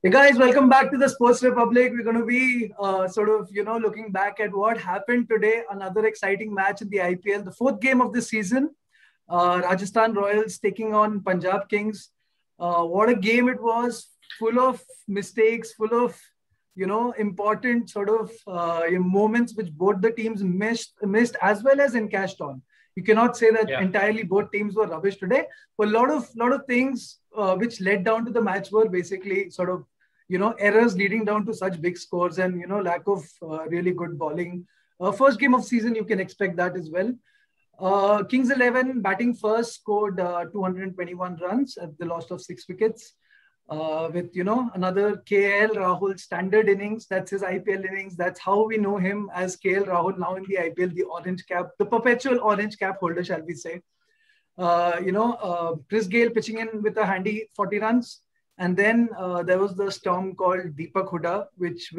Hey guys, welcome back to the Sports Republic. We're going to be looking back at what happened today. Another exciting match in the IPL, the fourth game of the season. Rajasthan Royals taking on Punjab Kings. What a game it was! Full of mistakes, full of important moments which both the teams missed as well as encashed on. You cannot say that Yeah. entirely both teams were rubbish today. But a lot of things which led down to the match were basically errors leading down to such big scores and lack of really good bowling. First game of season, you can expect that as well. Kings 11 batting first scored 221 runs at the loss of 6 wickets. With another KL Rahul standard innings. That's his IPL innings. That's how we know him as KL Rahul now in the IPL, the orange cap, the perpetual orange cap holder, shall we say. Chris Gale pitching in with a handy 40 runs. And then there was the storm called Deepak Hooda, which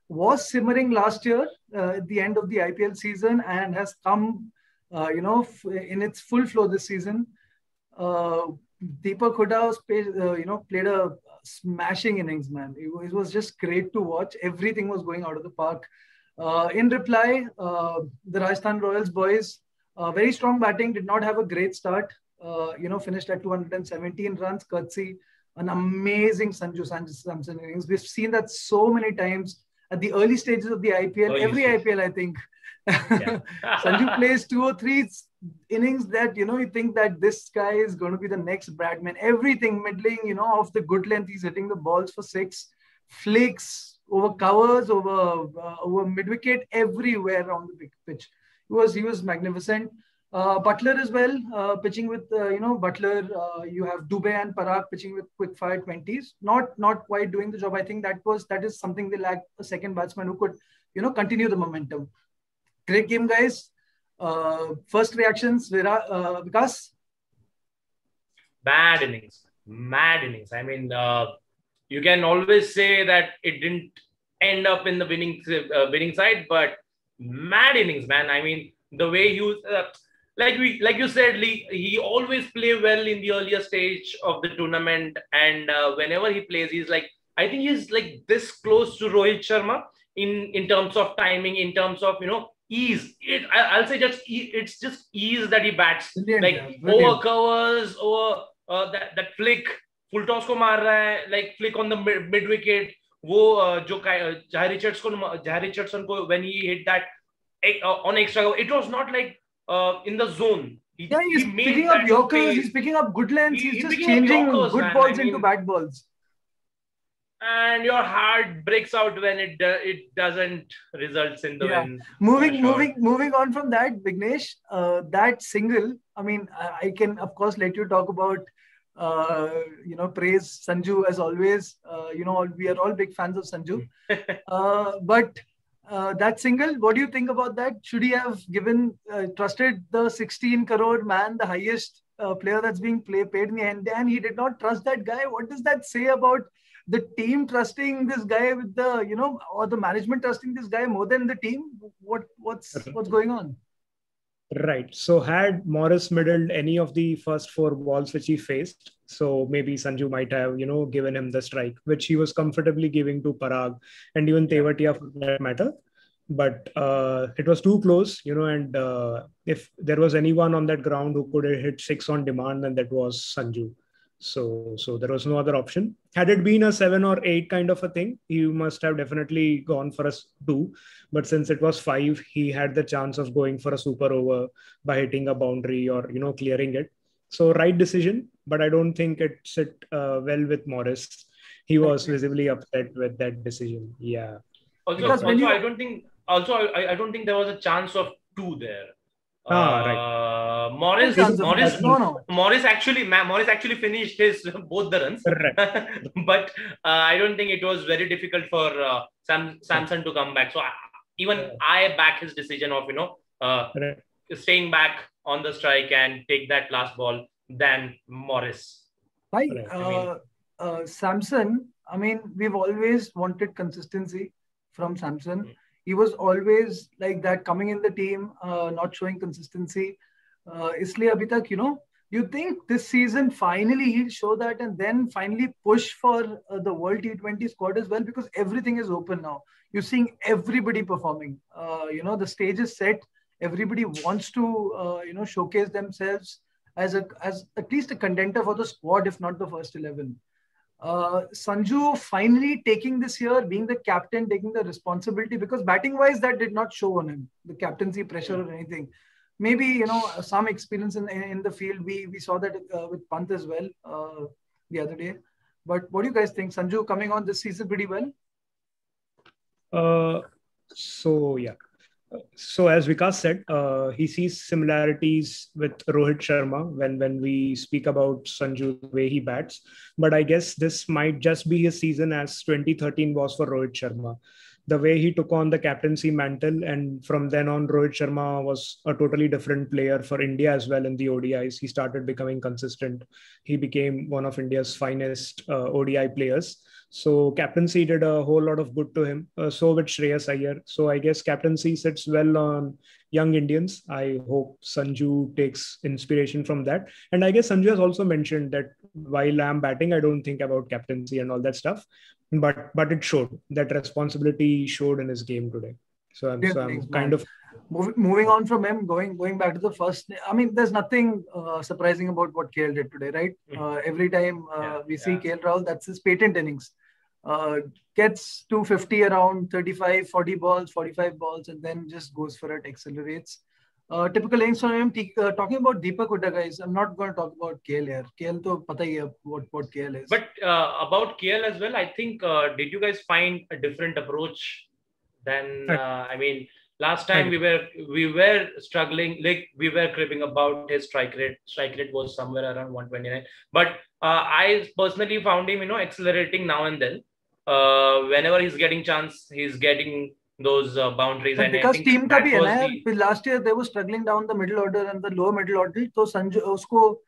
was simmering last year at the end of the IPL season and has come, in its full flow this season. Uh, Deepak Hooda played a smashing innings, man. It was just great to watch. Everything was going out of the park. In reply, the Rajasthan Royals boys, very strong batting, did not have a great start. Finished at 217 runs, courtesy an amazing Sanju Samson innings. We've seen that so many times at the early stages of the IPL. Every IPL, I think. Yeah. Sanju plays 2 or 3 innings that, you think that this guy is going to be the next Bradman. Everything middling, off the good length. He's hitting the balls for 6, flicks, over covers, over mid-wicket, everywhere on the pitch. He was magnificent. Butler as well, pitching with Butler. You have Dubey and Parag pitching with quick fire 20s. Not quite doing the job. I think that is something they lack, a second batsman who could continue the momentum. Great game, guys. First reactions, Vikas. Bad innings. Mad innings. I mean, you can always say that it didn't end up in the winning side, but mad innings, man. I mean, the way you like you said, Lee, he always play well in the earlier stage of the tournament, and whenever he plays, I think he's like this close to Rohit Sharma in terms of timing, in terms of ease. I'll say it's just ease that he bats. Brilliant, Like yeah, brilliant. over covers, over that flick, full toss ko maar raha hai, like flick on the mid wicket. वो जो Jai Richardson को when he hit that on extra, it was not like in the zone. Yeah, he's he made picking up that Yorkers. space. He's picking up good lengths. He's He's just picking up changing Yorkers, good man. balls I into mean, bad balls. and your heart breaks out when it doesn't results in the Yeah. win. Moving on from that, Vignesh, that single. I mean, I can of course let you talk about, praise Sanju as always. We are all big fans of Sanju. But that single, what do you think about that? Should he have trusted the 16 crore man, the highest player that's being paid in the end, and he did not trust that guy? What does that say about the team trusting this guy with or the management trusting this guy more than the team? What's going on? Right. So had Morris middled any of the first 4 balls which he faced, so maybe Sanju might have, given him the strike, which he was comfortably giving to Parag and even Tewatia for that matter. But it was too close, and if there was anyone on that ground who could have hit 6 on demand, then that was Sanju. So there was no other option. Had it been a 7 or 8 kind of a thing, he must have definitely gone for a 2. But since it was 5, he had the chance of going for a super over by hitting a boundary or, clearing it. So right decision, but I don't think it sit well with Morris. He was visibly upset with that decision. Yeah. Also, Because when I don't think. Also, I don't think there was a chance of 2 there. Right. Morris actually finished his both the runs. But I don't think it was very difficult for Samson to come back. So I back his decision of staying back on the strike and take that last ball than Morris. Right. Samson, I mean, we've always wanted consistency from Samson. He was always like that, coming in the team, not showing consistency. इसलिए अभी तक, You think this season finally he'll show that and then finally push for the World T20 squad as well, because everything is open now. You're seeing everybody performing. The stage is set. Everybody wants to showcase themselves as at least a contender for the squad, if not the first 11. Sanju finally taking this year, being the captain, taking the responsibility, because batting wise that did not show on him, the captaincy pressure or anything. Maybe some experience in the field. We saw that with Pant as well the other day. But what do you guys think? Sanju coming on this season pretty well. So as Vikas said, he sees similarities with Rohit Sharma when we speak about Sanju, the way he bats. But I guess this might just be his season as 2013 was for Rohit Sharma. The way he took on the captaincy mantle, and from then on, Rohit Sharma was a totally different player for India as well in the ODIs. He started becoming consistent. He became one of India's finest ODI players. So captaincy did a whole lot of good to him. So with Shreyas Iyer. So I guess captaincy sits well on young Indians. I hope Sanju takes inspiration from that. And I guess Sanju has also mentioned that while I'm batting, I don't think about captaincy and all that stuff. But it showed. That responsibility showed in his game today. So I'm kind of moving on from him, going back to the first. I mean, there's nothing surprising about what KL did today, right? Every time we see KL Rahul, that's his patent innings. Gets 250 around 35, 40 balls, 45 balls, and then just goes for it, accelerates. Typical innings from him. Talking about Deepak Hooda, guys, I'm not going to talk about KL here. KL to pata hi hai what KL is. But about KL as well, I think, did you guys find a different approach than, last time we were struggling, like we were cribbing about his strike rate. Strike rate was somewhere around 129. But I personally found him, accelerating now and then. Whenever he's getting chance, he's getting those boundaries. But because team का भी है ना, last year they were struggling down the middle order and the lower middle order. So Sanju उसको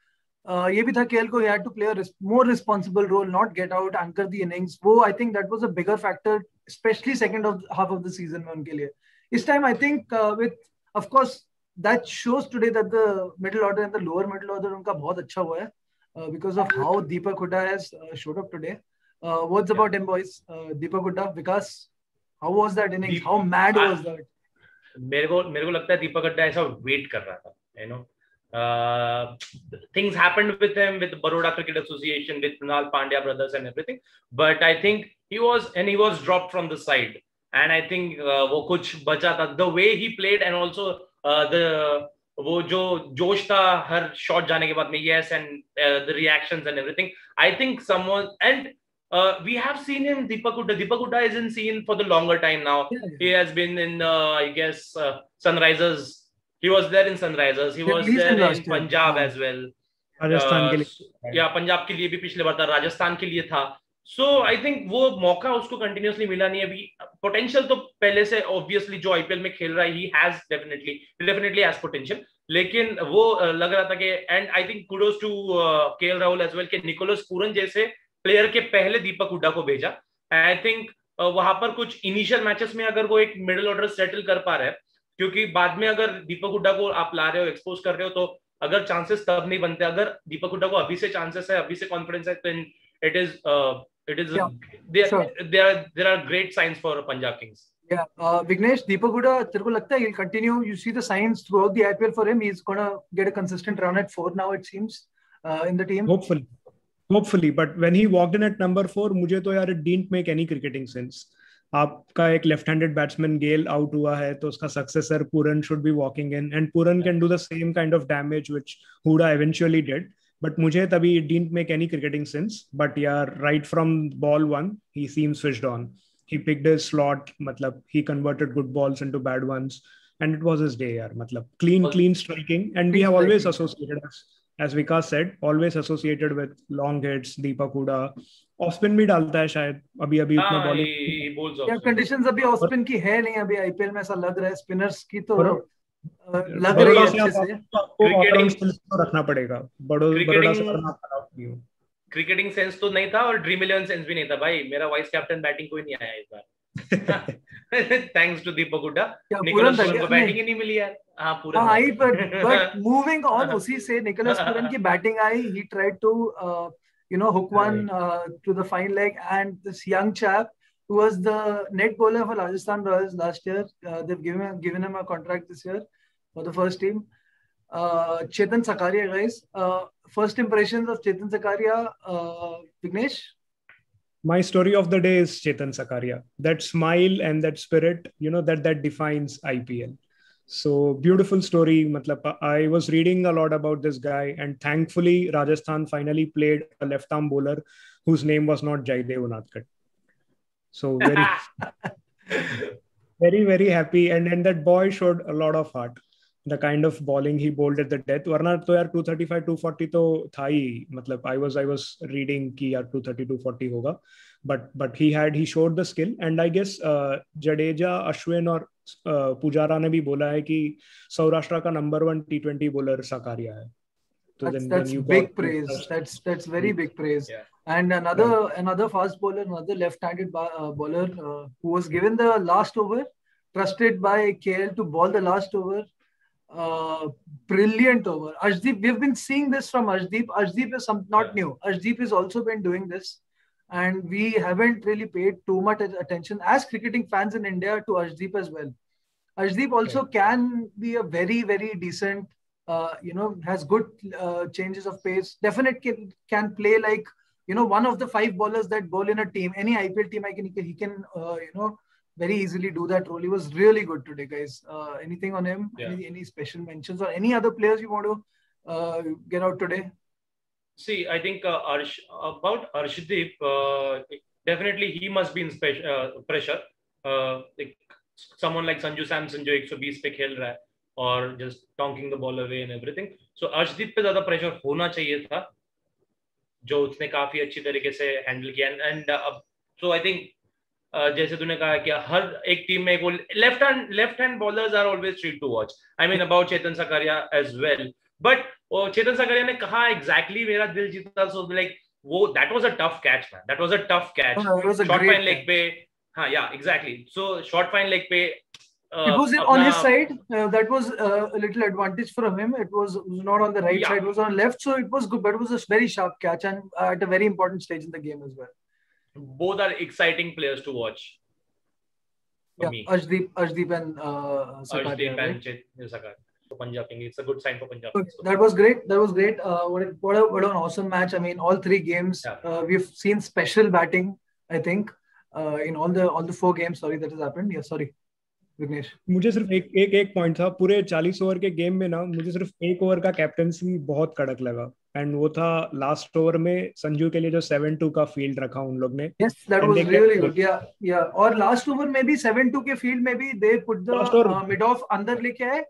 ये भी था KL को, he had to play a more responsible role, not get out, anchor the innings. वो I think that was a bigger factor, especially second half of the season में उनके लिए. This time I think of course that shows today that the middle order and the lower middle order उनका बहुत अच्छा हुआ है because of how Deepak Hooda has showed up today. What's about him, boys? Deepak Hooda, Vikas, how was that innings? How mad was that? मेरे को लगता है दीपक हुड्डा ऐसा वेट कर रहा था, things happened with him, with the Baroda Cricket Association, with Kunal Pandya brothers and everything, but I think he was dropped from the side, and I think वो कुछ बचा था, the way he played, and also वो जो जोश था हर shot जाने के बाद में, yes, and the reactions and everything. I think someone, and we have seen him, Deepak Hooda isn't seen for the longer time now. He has been in I guess Sunrisers. He was there in Sunrisers. He was there in Punjab as well. Rajasthan के लिए, पंजाब के लिए भी पिछले बार था, राजस्थान के लिए था. So I think वो मौका उसको continuously मिला नहीं. अभी potential तो पहले से obviously जो IPL में खेल रहा है, he has definitely has potential. लेकिन वो लग रहा था कि, and I think kudos to KL Rahul as well, कि निकोलस पूरन जैसे प्लेयर के पहले दीपक हुड्डा को भेजा. आई थिंक वहां पर कुछ इनिशियल मैचेस में अगर वो एक मिडिल ऑर्डर सेटल कर पा रहा है, क्योंकि बाद में अगर दीपक हुड्डा को आप ला रहे हो, एक्सपोज कर रहे हो, तो अगर चांसेस तब नहीं बनते. अगर दीपक हुड्डा को अभी से चांसेस है, अभी से कॉन्फिडेंस है, then it is there are great signs for Punjab Kings. Yeah, Vignesh, Deepak Hooda, तेरे को लगता है he'll continue? You see the signs throughout the IPL for him. He's gonna get a consistent run at 4 now, it seems, in the team. Hopefully, but when he walked in at number 4, मुझे तो यार it didn't make any cricketing sense. आपका एक left-handed batsman गेल out हुआ है, तो उसका successor Puran should be walking in, and Puran can do the same kind of damage which Hooda eventually did. But मुझे तभी it didn't make any cricketing sense. But yeah, right from ball 1, he seems switched on. He picked his slot, मतलब he converted good balls into bad ones, and it was his day यार. मतलब clean striking, and we have always associated us, as Vikas said, always associated with long hits. Deepak Hooda off spin भी डालता है शायद, अभी उतना bowling या conditions अभी ऑफ स्पिन की है नहीं. अभी आईपीएल में ऐसा लग रहा है स्पिनर्स की तो लग रही है अच्छे से. क्रिकेटिंग रखना पड़ेगा, बड़ोड़ा से करना क्रिकेटिंग सेंस तो नहीं था, और ड्रीम 11 सेंस भी नहीं था भाई. मेरा वाइस कैप्टन बैटिंग कोई नहीं आया इस बार. Thanks to Deepak Hooda. क्या निकोलस पूरन पूरन को बैटिंग ही नहीं मिली यार. हाँ पूरन. हाँ, but moving on, उसी से निकोलस पूरन की batting I. He tried to hook one to the fine leg, and this young chap who was the net bowler for Rajasthan Royals last year, they've given him a contract this year for the first team. Chetan Sakaria, guys. First impressions of Chetan Sakaria, Vignesh? My story of the day is Chetan Sakaria. That smile and that spirit, that defines IPL. So beautiful story. Matlab, I was reading a lot about this guy, and thankfully Rajasthan finally played a left-arm bowler whose name was not Jaidev Unadkat. So very, very, very happy. And that boy showed a lot of heart. The kind of bowling he bowled at the death. Warna to yaar 235, 240 to tha hi. Matlab, I was reading ki yaar 230, 240 hoga. But he showed the skill. And I guess Jadeja, Ashwin और पुजारा ने भी बोला है कि सौराष्ट्र का number 1 T20 bowler Sakariya है. That's big praise. That's very big praise. Yeah. And another fast bowler, another left-handed bowler who was given the last over, trusted by KL to bowl the last over. Brilliant over. Arshdeep, we've been seeing this from Arshdeep. Arshdeep is not new. Arshdeep has also been doing this. And we haven't really paid too much attention as cricketing fans in India to Arshdeep as well. Arshdeep also can be a very, very decent, has good changes of pace. Definitely can play like, one of the 5 bowlers that bowl in a team. Any IPL team, he can, very easily do that role. He was really good today, guys. Anything on him? Yeah. Any special mentions or any other players you want to get out today? See, I think about Arshdeep, definitely he must be in pressure. Like someone like Sanju Samson, जो 120 पे खेल रहा है, or just tonking the ball away and everything. So Arshdeep पे ज़्यादा pressure होना चाहिए था, जो उसने काफी अच्छी तरीके से handle किया. And so I think जैसे तूने कहा कि हर एक टीम में वो left hand bowlers are always treat to watch. I mean about Chetan Sakaria as well. But Chetan Sakaria ने कहा exactly मेरा दिल जीता. So like that was a tough catch, man. That was a tough catch. It was a short great fine leg पे. हाँ, yeah, exactly. So short fine leg पे. It was on his side. That was a little advantage from him. It was not on the right side. It was on left. So it was good. But it was a very sharp catch and at a very important stage in the game as well. Both are exciting players to watch. Yeah, Arshdeep and Sakaria. And Sakaria. Punjab Kings. It's a good sign for Punjab Kings. That was great. What an awesome match. I mean, all 3 games, we've seen special batting, I think, in all the 4 games. Sorry, that has happened. Yeah, sorry. Vignesh. मुझे सिर्फ एक point था पूरे 40 over के game में ना. मुझे सिर्फ 1 ओवर का कैप्टनसी बहुत कड़क लगा. एंड वो था लास्ट ओवर में संजू के लिए जो 7-2 का फील्ड रखा उन लोग ने. Yes, that was really good. Yeah. और लास्ट ओवर में भी 7-2 के फील्ड में भी they put the mid off अंदर लेके आए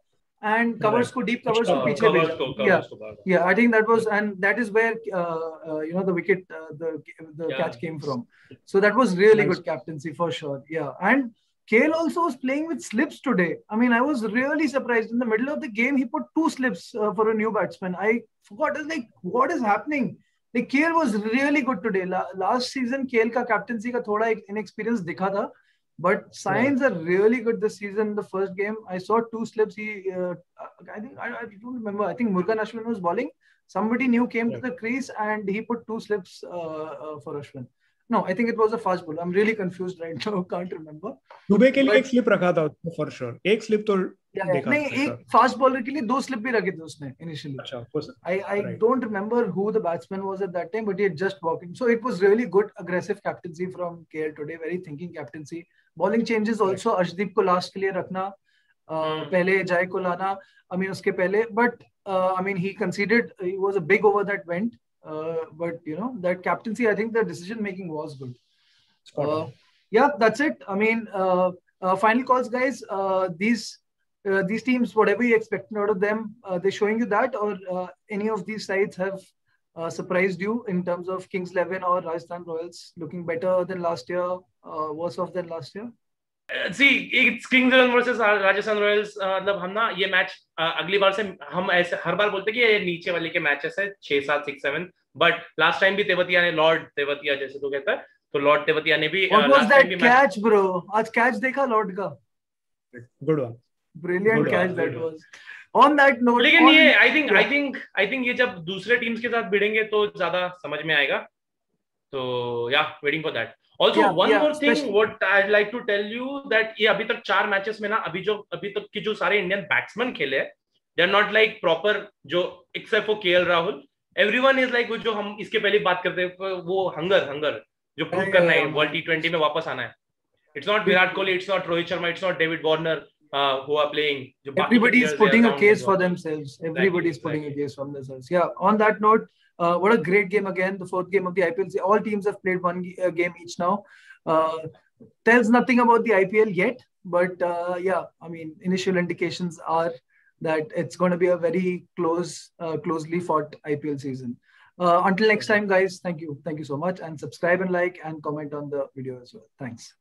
and covers को deep covers को पीछे भेजा. Yeah, I think that was, and that is where the wicket the catch came from. So that was really good captaincy for sure. Yeah, and KL also was playing with slips today. I mean, I was really surprised. In the middle of the game, he put 2 slips for a new batsman. I forgot, what is happening? Like, KL was really good today. Last season, KL ka captaincy ka thoda inexperience dikha tha. But signs are really good this season. The first game, I saw 2 slips. I don't remember. I think Murugan Ashwin was bowling. Somebody new came to the crease and he put 2 slips for Ashwin. No, I think it was a fast bowler. I'm really confused right now. Can't remember. Dubey के लिए 1 slip रखा था for sure. 1 slip तो देखा. नहीं, एक fast bowler के लिए 2 स्लिप भी रखे थे उसने initially. I don't remember who the batsman was at that time, but he had just walked in. So it was really good, aggressive captaincy from KL today. Very thinking captaincy. Bowling changes also. Arshdeep को last के लिए रखना, पहले Jai को लाना. I mean उसके पहले, but I mean he conceded. It was a big over that went. But that captaincy, I think the decision making was good. Yeah, that's it. I mean, final calls, guys. These teams, whatever you expect out of them, they're showing you that, or any of these sides have surprised you in terms of Kings 11 or Rajasthan Royals looking better than last year, worse off than last year? See, it's Kings 11 versus Rajasthan Royals. मतलब हम ना ये match अगली बार से हम ऐसे हर बार बोलते कि ये नीचे वाले के मैचेस है 6, 7, 6, 7. बट लास्ट टाइम भी तेवतिया ने लॉर्ड तेवतिया जैसे तो कहता है तो लॉर्ड तेवतिया ने भी What was that catch, bro? आज catch देखा लॉर्ड का? Good one. Brilliant catch that was. On that note, लेकिन ये I think ये जब दूसरे टीम्स के साथ भिड़ेंगे तो ज्यादा समझ में आएगा. तो yeah, waiting for that. Also, one more thing, what I'd like to tell you that ये अभी तक 4 मैचेस में ना अभी तक की जो सारे इंडियन बैट्समैन खेले हैं, they are not like proper जो except for KL Rahul, everyone is like जो हम इसके पहले बात करते हैं वो हंगर जो प्रूव करना है वर्ल्ड T20 में वापस आना है. It's not Virat Kohli, it's not Rohit Sharma, it's not David Warner who are playing. Everybody is putting a case for themselves. Everybody is putting a case for themselves. Yeah. On that note, what a great game again. The 4th game of the IPL. All teams have played one game each now. Tells nothing about the IPL yet, but yeah, I mean, initial indications are that it's going to be a very closely fought IPL season. Until next time, guys, thank you so much, and subscribe and like and comment on the video as well. Thanks.